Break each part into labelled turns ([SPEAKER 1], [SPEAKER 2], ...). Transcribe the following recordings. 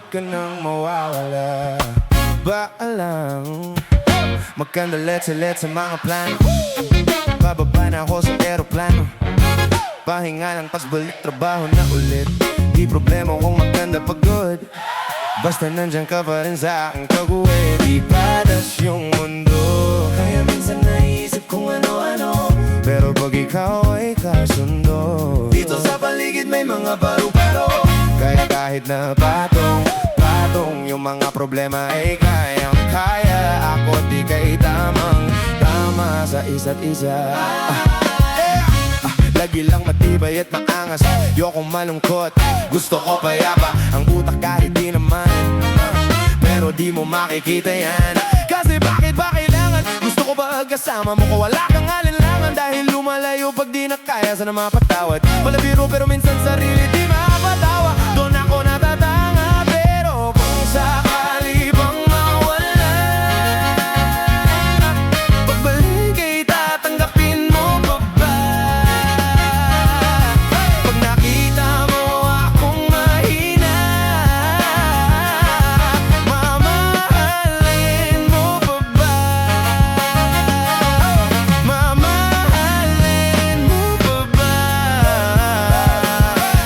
[SPEAKER 1] ka nang mawawala. Ba alam, magkandalet-salet sa mga plano. Bababa na ako sa aeroplano, pahinga lang tas balik trabaho na ulit. Di problema kung magkanda pagod, basta nandyan ka pa rin sa aking taguwi. Di patas yung mundo, kaya minsan naisip kung ano-ano, pero pag ikaw ay kasundo, dito sa paligid may mga paru-paro. Kaya kahit na patong yung mga problema ay kayang-kaya. Ako di kay tamang-tama sa isa't isa. Lagi lang matibay at maangas, yokong malungkot, gusto ko payapa. Ang utak kahit di naman, pero di mo makikita yan. Kasi bakit ba kailangan? Gusto ko ba kasama mo ko wala kang alinlangan? Dahil lumalayo pag di na kaya, sana mapatawad. Palabiro pero minsan sarili di mapatawa. Doon ako natatanga, pero kung sakali bang mawala, pagbalik ay tatanggapin mo pa ba? Pag nakita mo akong mahina, mamahalin mo pa ba? Mamahalin mo pa ba?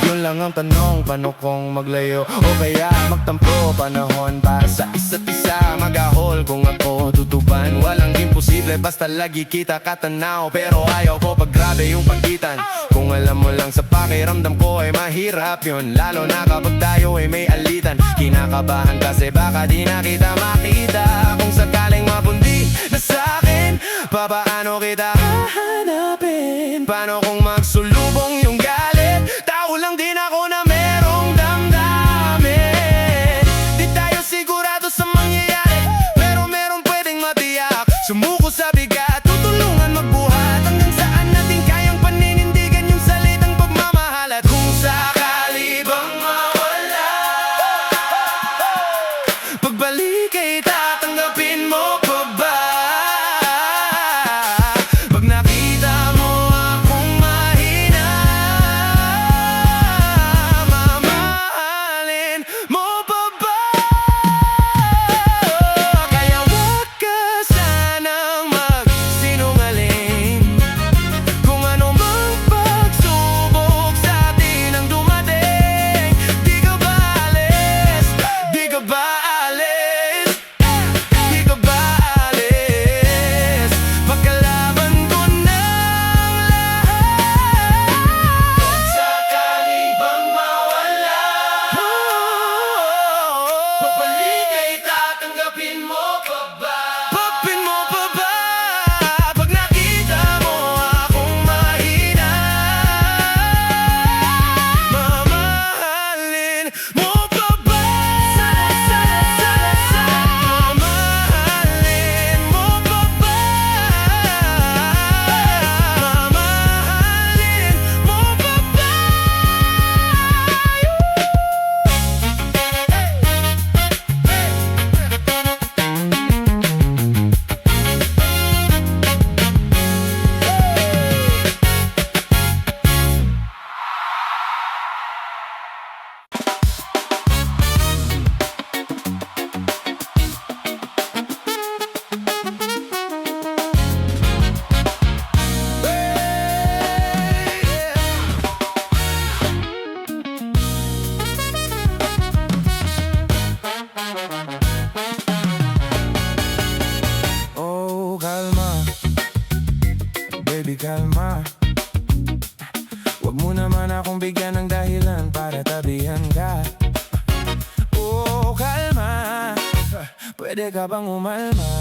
[SPEAKER 1] Yun lang ang tanong, paano kung maglayo o kaya magtampo? Panahon para sa isa't isa, magahol kung ako tutuban. Walang imposible basta lagi kita katanaw, pero ayaw ko pag grabe yung pagitan. Kung alam mo lang sa pakiramdam ko ay mahirap yun, lalo na kapag tayo ay may alitan. Kinakabahan kasi baka di na kita makita. Kung sakaling mabundi na sa'kin, papaano kita hahanapin? Paano kung magsulubong yung galit? Tao lang din ako na merong damdamin. Di tayo sigurado sa mangyayari, pero meron pwedeng matiyak. Sumuko sa bigat, tutulungan magbuhat, hanggang saan natin kayang paninindigan yung salitang pagmamahal. At kung sakali bang mawala, pagbalik ay tatanggapin mo pa ba? Pag nakita mo akong mahina, mamahalin mo pa ba? Kaya wag ka sanang magsinungaling. Kung ano mang pagsubok sa atin ang dumating, di ka ba alis? Di ka ba alis? Di ka ba alis? Pagkalaban ko ng lahat. Kung sakali bang mawala, pagbalik ay tatanggapin mo pa ba? Papin mo pa ba? Pag nakita mo akong mahina, mamahalin mo pa ba? Mamahalin mo pa ba? Mamahalin mo pa ba? Oh, kalma, baby, kalma. Huwag mo naman akong bigyan ng dahilan para tabihan ka. Oh, kalma, pwede ka bang umalma?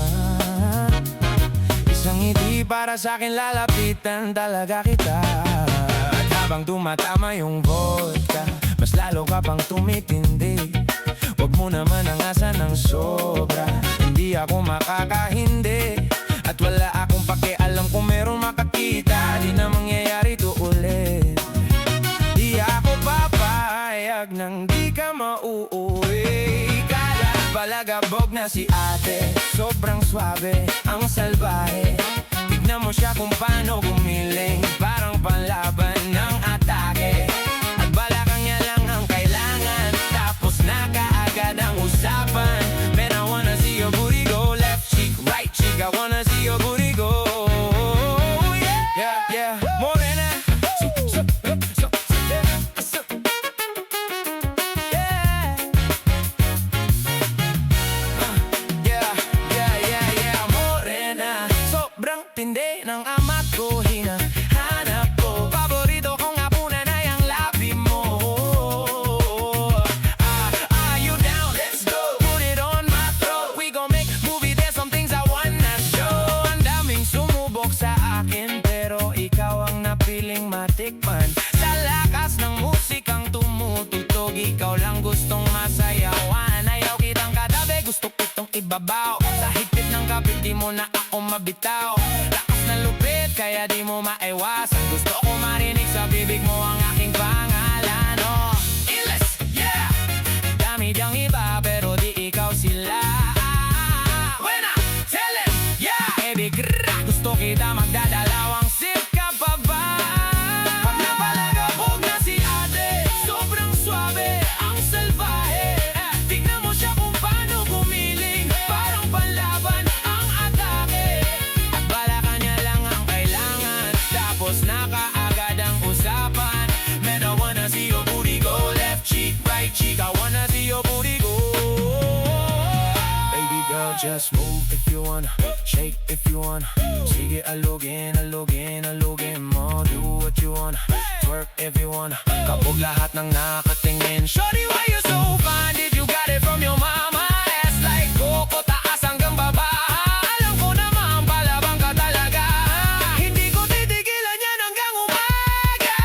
[SPEAKER 1] Isang ngiti para sa'kin, lalapitan talaga kita. At habang tumatama yung vodka, mas lalo ka pang tumitindi. Huwag mo naman ang asa ng sobra, hindi ako makakahindi. At wala akong pakialam kung meron makakita, di na mangyayari to ulit. Di ako papayag nang di ka mauuwi. Kala palagabog na si ate, sobrang swabe, ang salbahe. Tignan mo siya kung paano gumiling, parang panlaban ng atake. At balakang niya lang ang kailangan, tapos na kaagad
[SPEAKER 2] ibabaw. Sa higpit ng kapit di mo na ako mabitaw. Lakas ng lupit kaya di mo maiwasan. Gusto ko marinig sa bibig mo ang aking pangalan. Oh, Iles, yeah! Dami diyang iba pero di ikaw sila. When I tell him, yeah! Ebig, gusto kita magdadalawang sip ka pa ba? Pag napalagabog na si ate, sobrang swabe, ang salbahe. Tignan mo siya kung paano gumiling, parang panlaban ang atake. At bala kanya lang ang kailangan, tapos na kaagad ang usapan. Man, I wanna see your booty go left cheek, right cheek. I wanna see your booty go. Baby girl, just move if you wanna, shake if you wanna. Sige, alugin, alugin, alugin mo. Do what you wanna, twerk if you wanna. Kapag lahat ng nakatingin, shorty, why you so fine? Did you got it from your mama? Ass like Coco, taas hanggang baba. Alam ko naman, palabang ka talaga. Hindi ko titigilan yan hanggang umaga.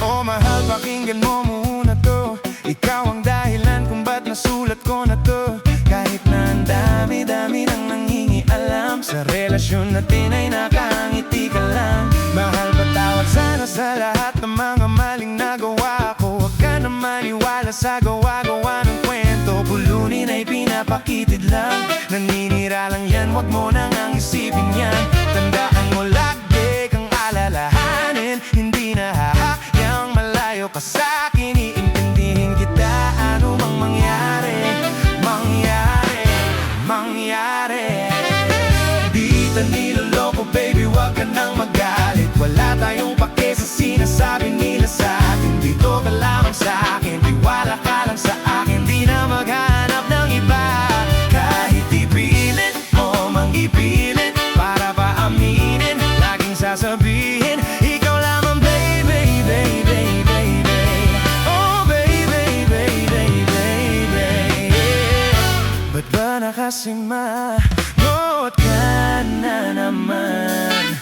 [SPEAKER 1] Oh mahal, pakinggan mo muna to. Ikaw ang dahilan kung ba't nasulat ko na to. Kahit na ang dami-dami nang nangingialam, sa relasyon natin ay nakangiti ka lang. Mahal, patawad sana sa lahat ng mga maling nagawa ko. Huwag ka na maniwala sa gawa-gawa ng kwento. Bulunin ay pinapakitid lang, naninira lang yan, wag mo nang ang isipin yan. Tandaan mo lagi kang alalahanin, hindi na hahayang malayo ka sa'kin. Iintindihin kita, ano mang mangyari, mangyari, mangyari. Di kita niloloko baby, wag ka nang magalit. Wala tayong pake sa sinasabi nila sa'tin. Dito ka lamang sa'kin, tiwala ka lang sa akin. Di na maghanap ng iba, kahit ipilit mo mang ipilit. Para pa aminin, laging sasabihin, ikaw lamang baby, baby, baby. Oh baby, baby, baby. Ba't ba nakasimangot ka na naman?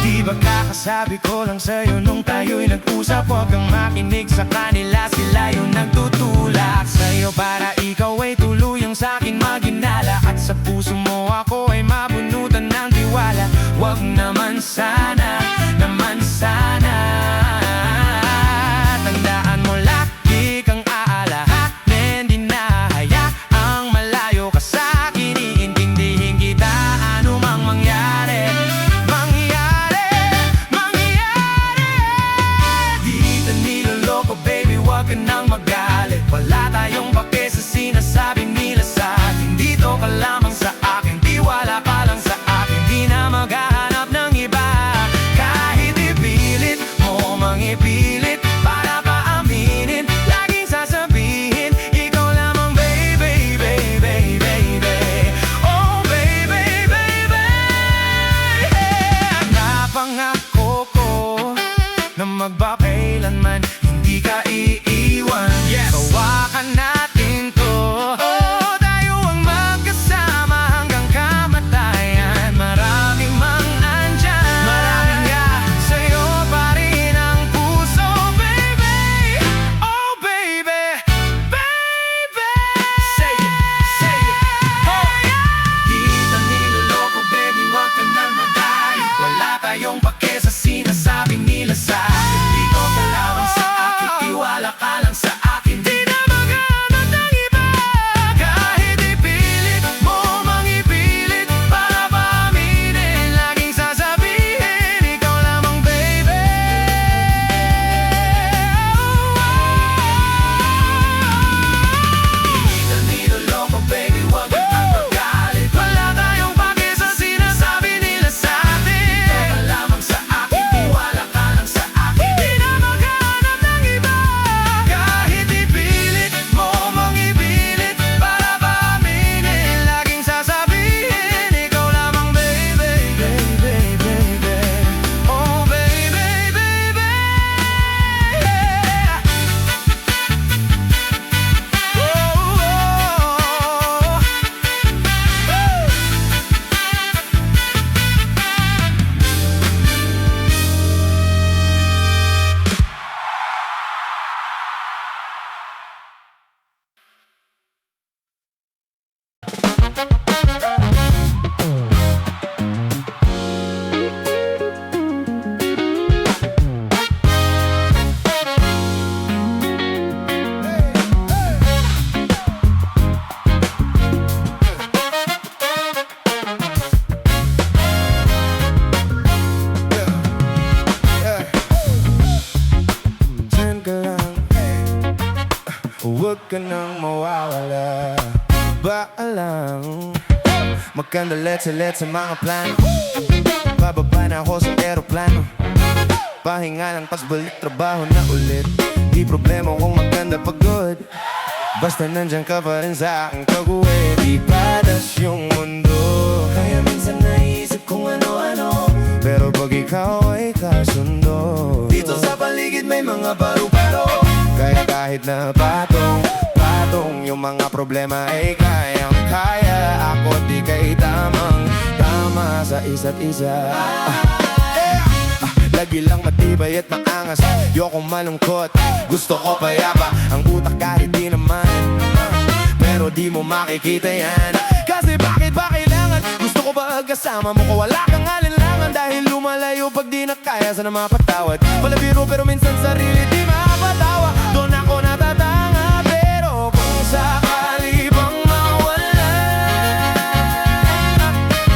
[SPEAKER 1] Di ba kakasabi ko lang sa'yo nung tayo'y nag-usap? Huwag kang makinig sa kanila, sila yung nagtutulak sa'yo para ikaw ay tuluyang sa'kin maginala. At sa puso mo ako ay mabunutan ng tiwala. Huwag naman sana, naman sana. Tandaan mo lagi kang aalahanin, di na hayaang malayo ka sa'kin. Iintindihin kita, ano mang mangyari, mangyari, mangyari. Di kita niloloko baby, wag ka nang magalit. Huwag ka nang mawawala. Paalam, magkandalet-salet sa mga plano. Bababa na ako sa aeroplano. Pahinga lang, tas balik trabaho na ulit. Di problema kung magkanda pagod, basta nandyan ka pa rin sa aking kaguwi. Di patas yung mundo, kaya minsan naisip kung ano-ano, pero pag ikaw ay kasundo, dito sa paligid may mga paru-paro. Kaya kahit na patong yung mga problema ay kayang-kaya. Ako di kay tamang-tama sa isa't isa. Lagi lang matibay at maangas, yokong malungkot, gusto ko payapa. Ang utak kahit di naman, pero di mo makikita yan. Kasi bakit ba kailangan? Gusto ko ba kasama mo ko wala kang alinlangan? Dahil lumalayo pag di na kaya, sana mapatawad. Palabiro pero minsan sarili di mapatawa. Doon ako natatanga, pero kung sakali bang mawala,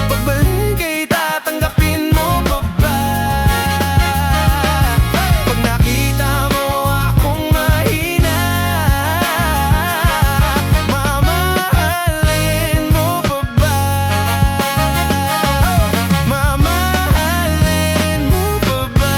[SPEAKER 1] pagbalik ay tatanggapin mo pa ba? Pag nakita mo akong mahina, mamahalin mo pa ba? Mamahalin mo pa ba?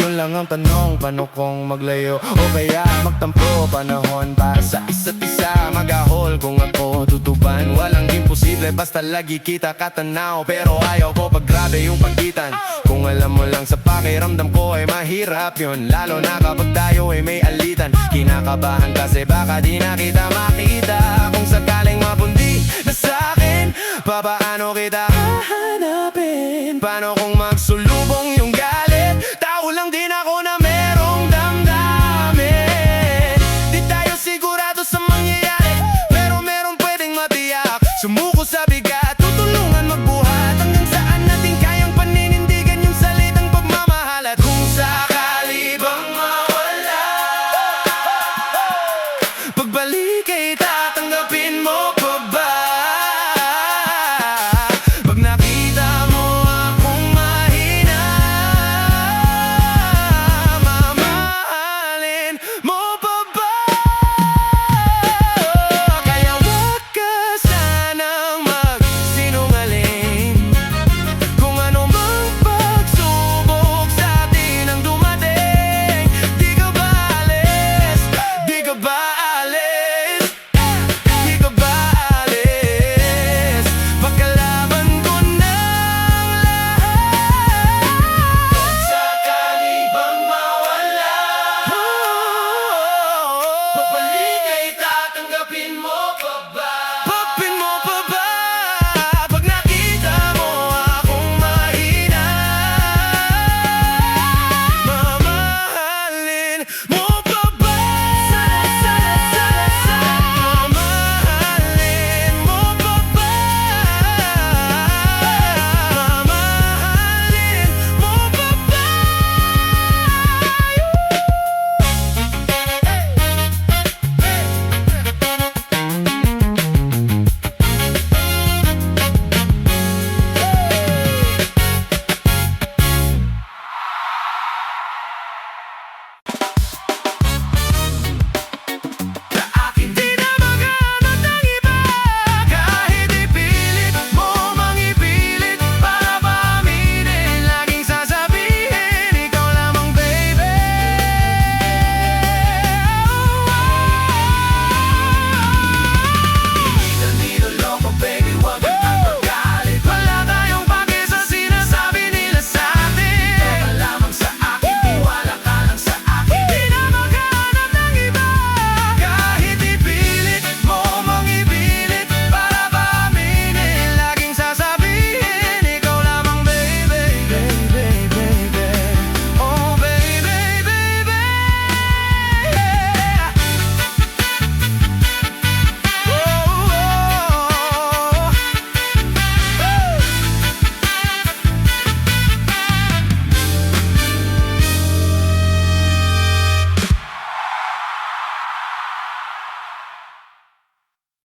[SPEAKER 1] Yun lang ang tanong, paano kung maglayo o kaya magtampo? Panahon para sa isa't isa, magahol kung ako tutuban. Walang imposible, basta lagi kita katanaw. Pero ayaw ko pag grabe yung pagitan. Kung alam mo lang sa pakiramdam ko ay mahirap yun, lalo na kapag tayo ay may alitan. Kinakabahan kasi baka di na kita makita. Kung sakaling mabundi na sa'kin, papaano kita